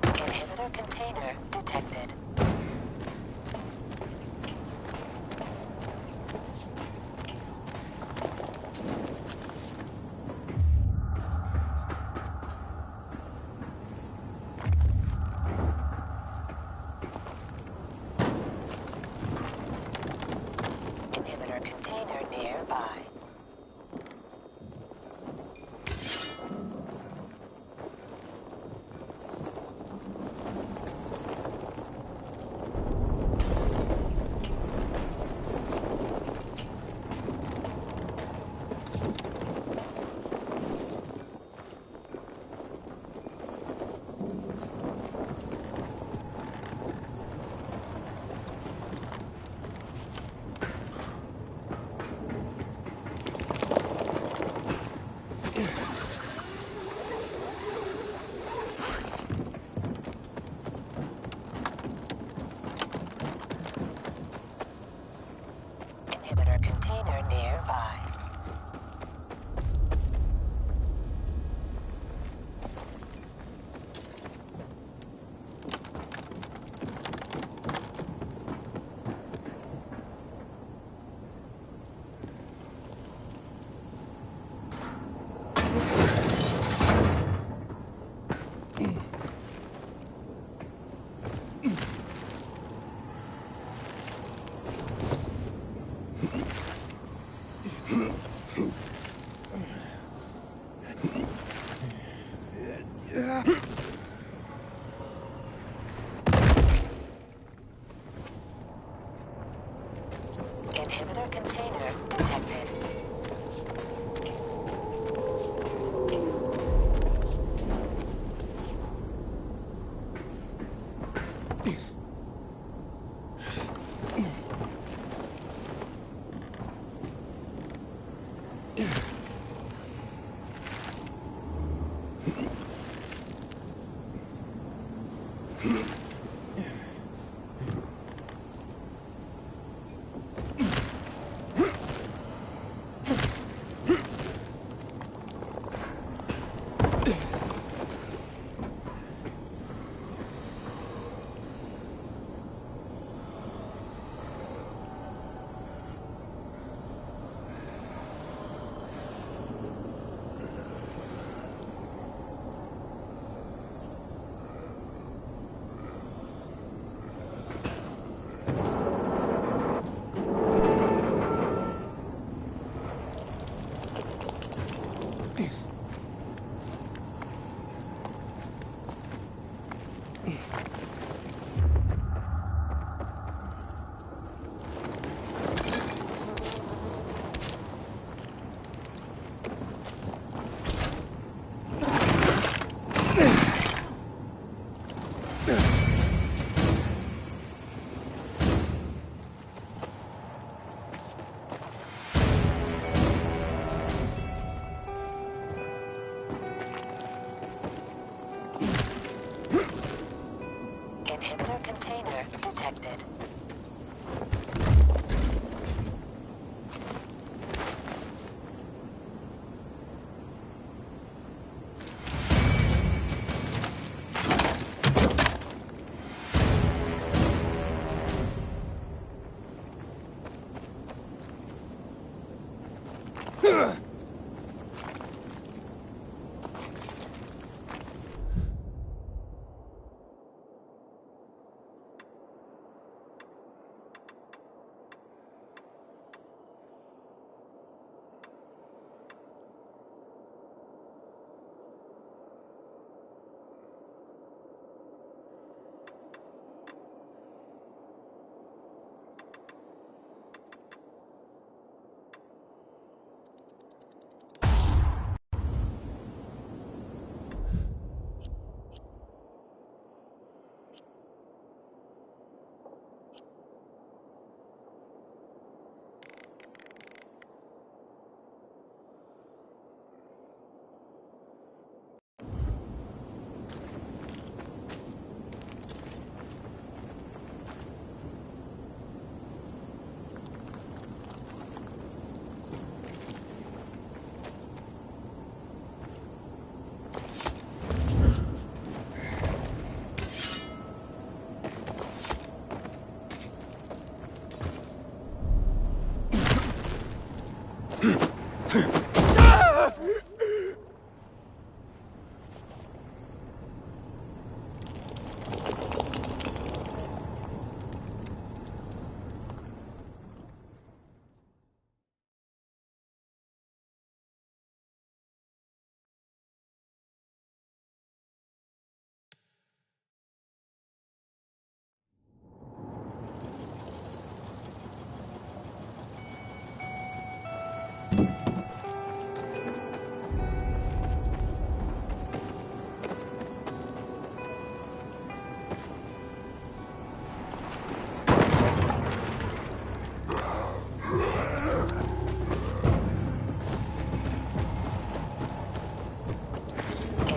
Inhibitor container detected. Inhibitor container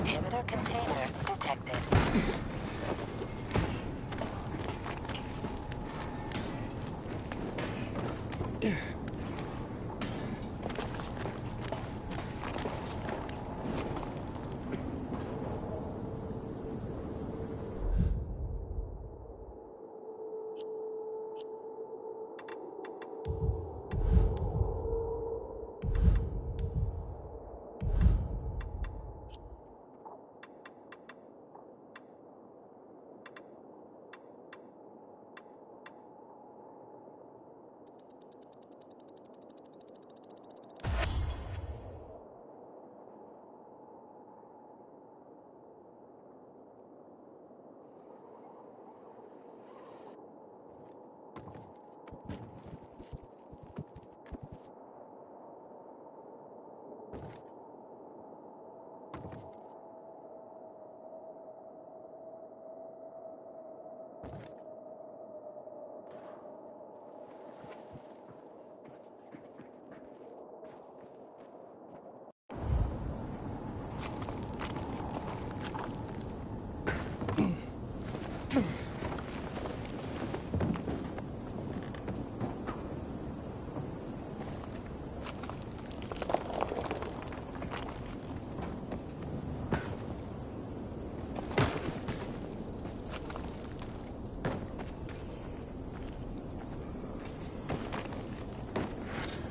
Inhibitor container detected.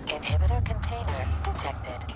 Inhibitor container detected.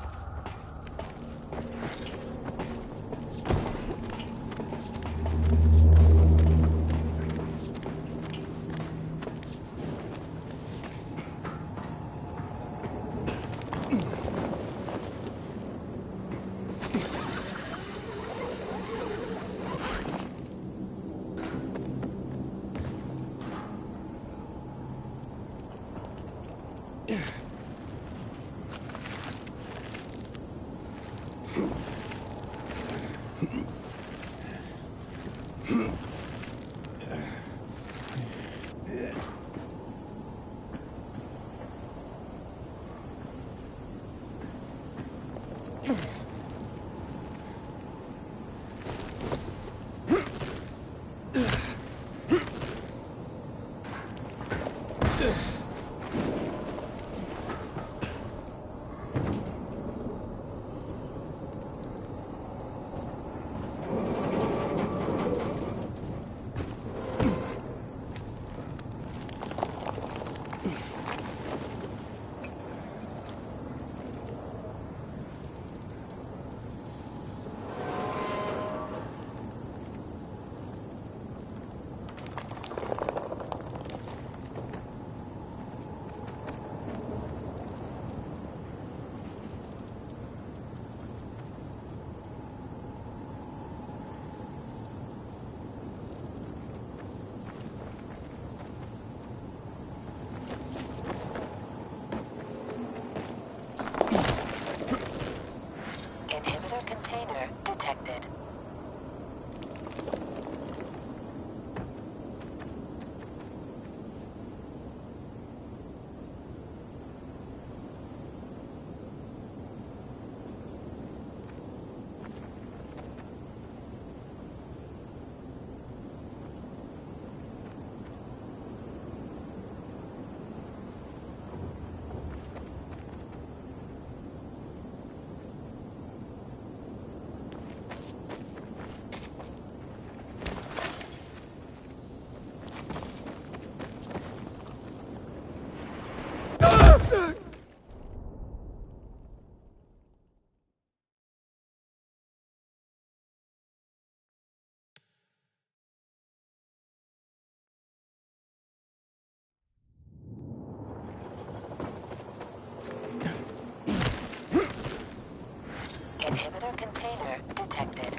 container detected.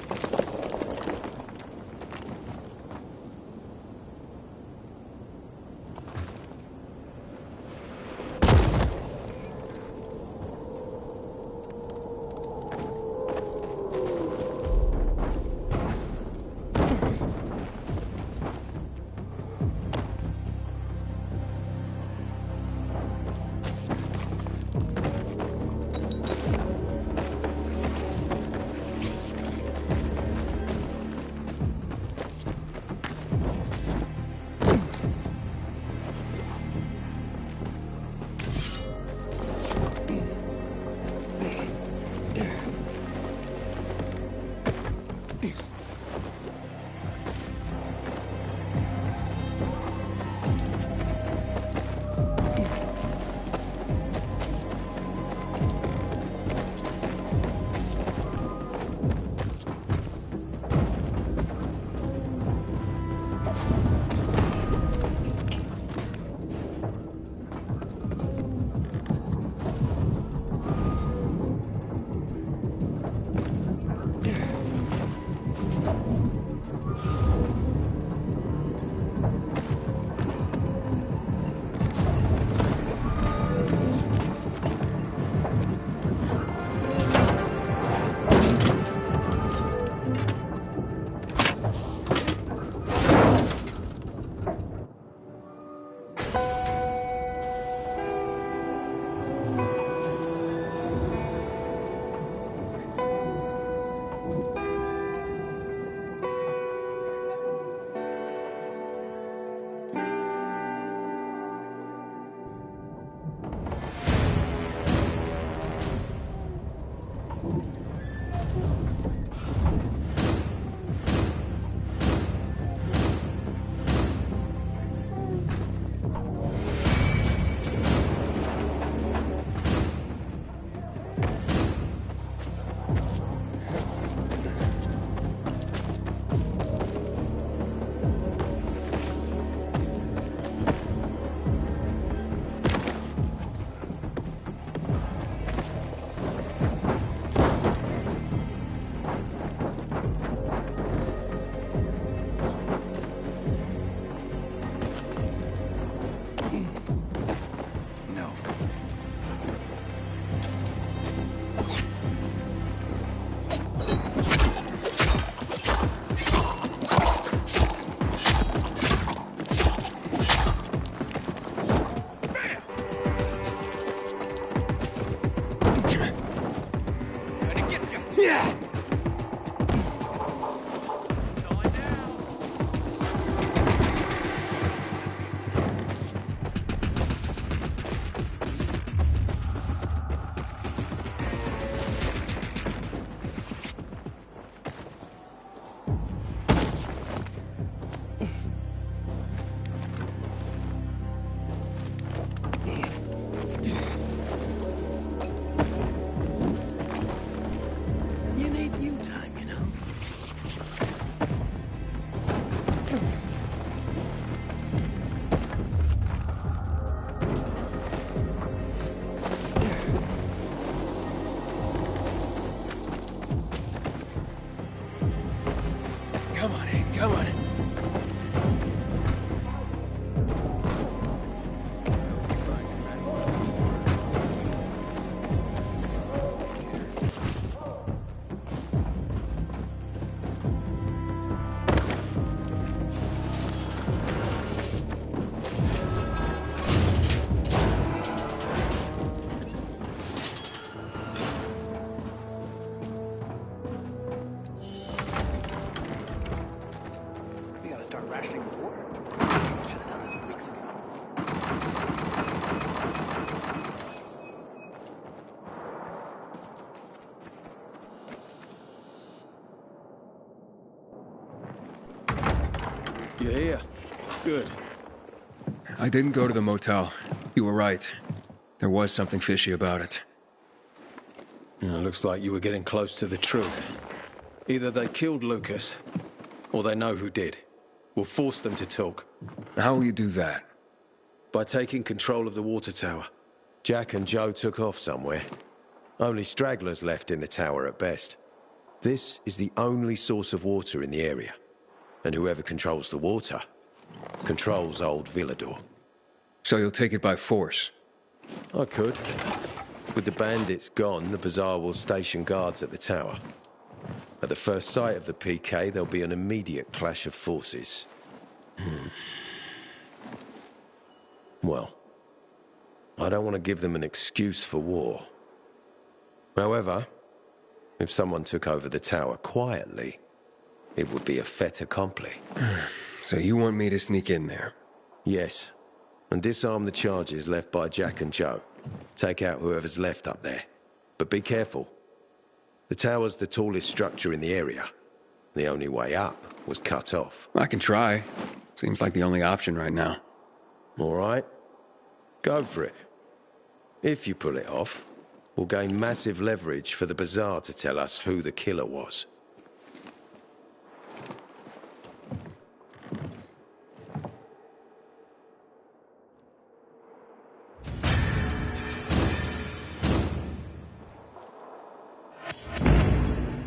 Come on. You're here. Good. I didn't go to the motel. You were right. There was something fishy about it. Looks like you were getting close to the truth. Either they killed Lucas, or they know who did. We'll force them to talk. How will you do that? By taking control of the water tower. Jack and Joe took off somewhere. Only stragglers left in the tower at best. This is the only source of water in the area. And whoever controls the water controls old Villador. So you'll take it by force? I could. With the bandits gone, the Bazaar will station guards at the tower. At the first sight of the PK, there'll be an immediate clash of forces. Well, I don't want to give them an excuse for war. However, if someone took over the tower quietly, it would be a fait accompli. So you want me to sneak in there? Yes, and disarm the charges left by Jack and Joe. Take out whoever's left up there. But be careful. The tower's the tallest structure in the area. The only way up was cut off. I can try. Seems like the only option right now. All right. Go for it. If you pull it off, we'll gain massive leverage for the Bazaar to tell us who the killer was.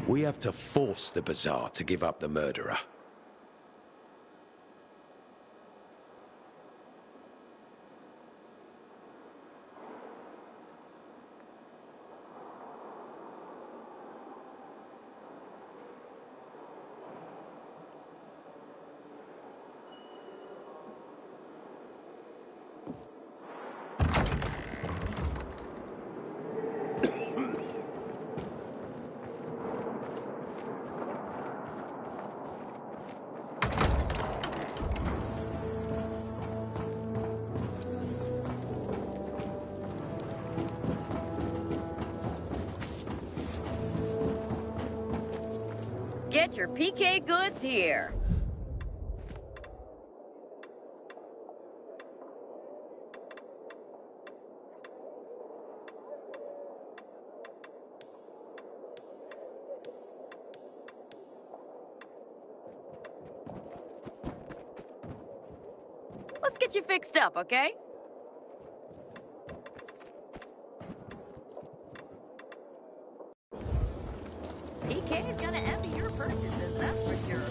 We have to force the Bazaar to give up the murderer. Get your PK goods here. Let's get you fixed up, okay? PK is gonna empty your purchases, that's for sure.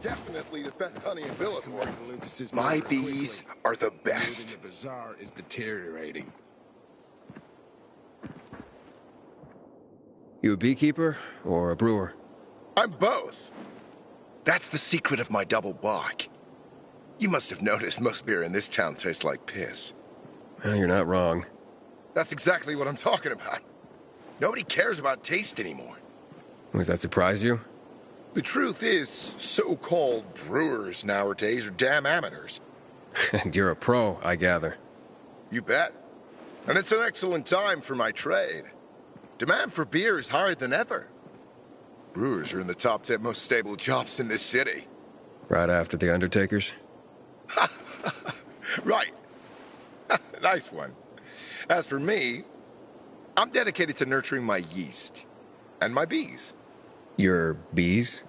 Definitely the best honey in Villador. My bees are the best. The bazaar is deteriorating. You a beekeeper or a brewer? I'm both. That's the secret of my double bark. You must have noticed most beer in this town tastes like piss. Well, you're not wrong. That's exactly what I'm talking about. Nobody cares about taste anymore. Does that surprise you? The truth is, so-called brewers nowadays are damn amateurs. And you're a pro, I gather. You bet. And it's an excellent time for my trade. Demand for beer is higher than ever. Brewers are in the top 10 most stable jobs in this city. Right after the Undertakers? Right. Nice one. As for me, I'm dedicated to nurturing my yeast and my bees. Your bees?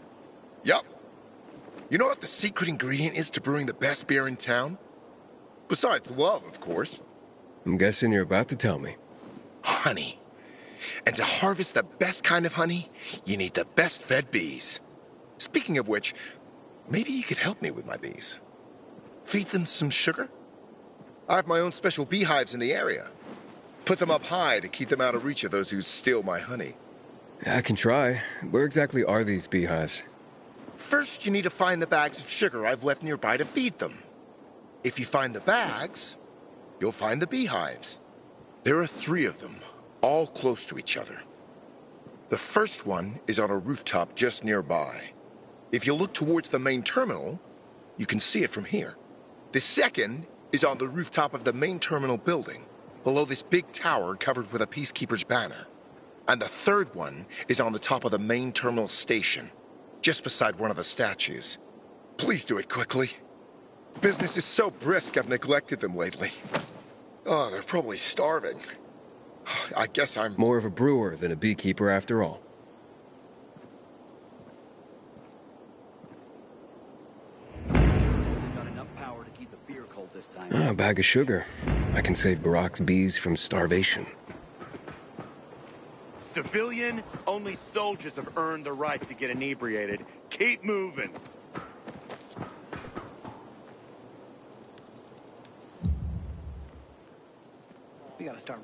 Yup. You know what the secret ingredient is to brewing the best beer in town? Besides love, of course. I'm guessing you're about to tell me. Honey. And to harvest the best kind of honey, you need the best fed bees. Speaking of which, maybe you could help me with my bees. Feed them some sugar? I have my own special beehives in the area. Put them up high to keep them out of reach of those who steal my honey. I can try. Where exactly are these beehives? First, you need to find the bags of sugar I've left nearby to feed them. If you find the bags, you'll find the beehives. There are 3 of them, all close to each other. The first one is on a rooftop just nearby. If you look towards the main terminal, you can see it from here. The second is on the rooftop of the main terminal building, below this big tower covered with a Peacekeeper's banner. And the third one is on the top of the main terminal station, just beside one of the statues. Please do it quickly. Business is so brisk I've neglected them lately. Oh, they're probably starving. I guess I'm more of a brewer than a beekeeper after all. Got enough power to keep the beer cold this time. Ah, a bag of sugar. I can save Barack's bees from starvation. Civilian, only soldiers have earned the right to get inebriated. Keep moving. We gotta start.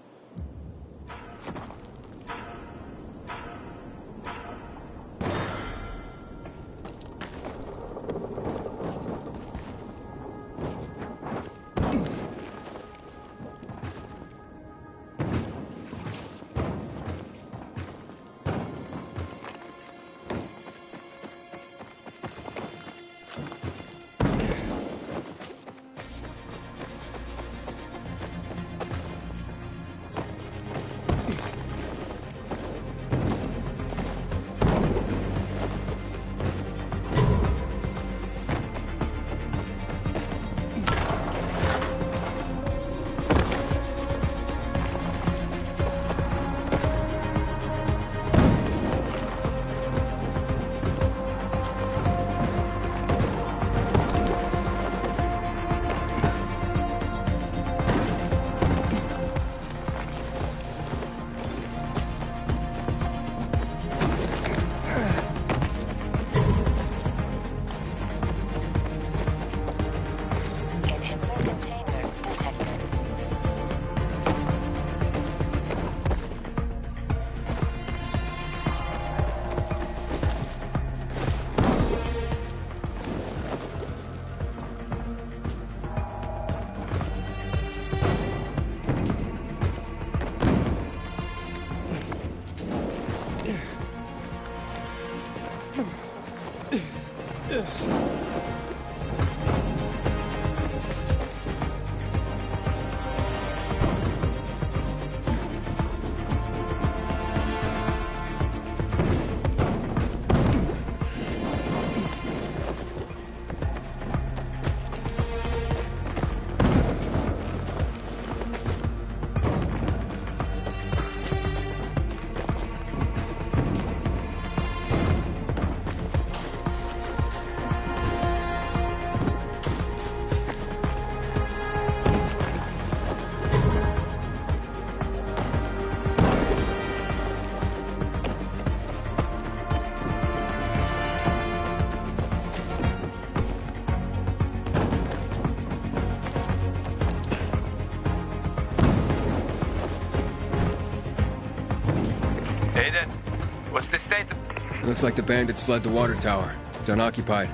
Looks like the bandits fled the water tower. It's unoccupied.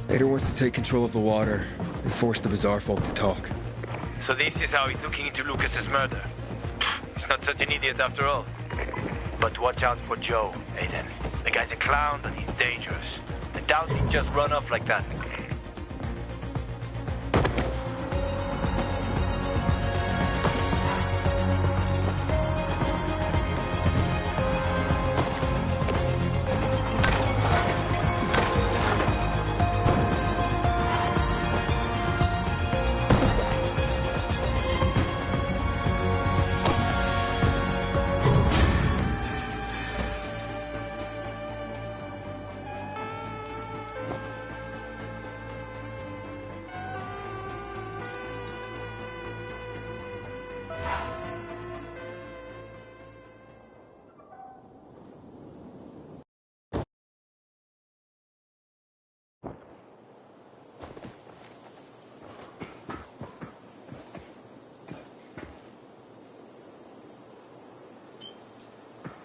Ada wants to take control of the water. and force the Bazaar folk to talk. So this is how he's looking into Lucas's murder. He's not such an idiot after all. But watch out for Joe, Aiden. The guy's a clown, but he's dangerous. I doubt he'd just run off like that.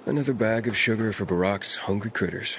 Another bag of sugar for Barack's hungry critters.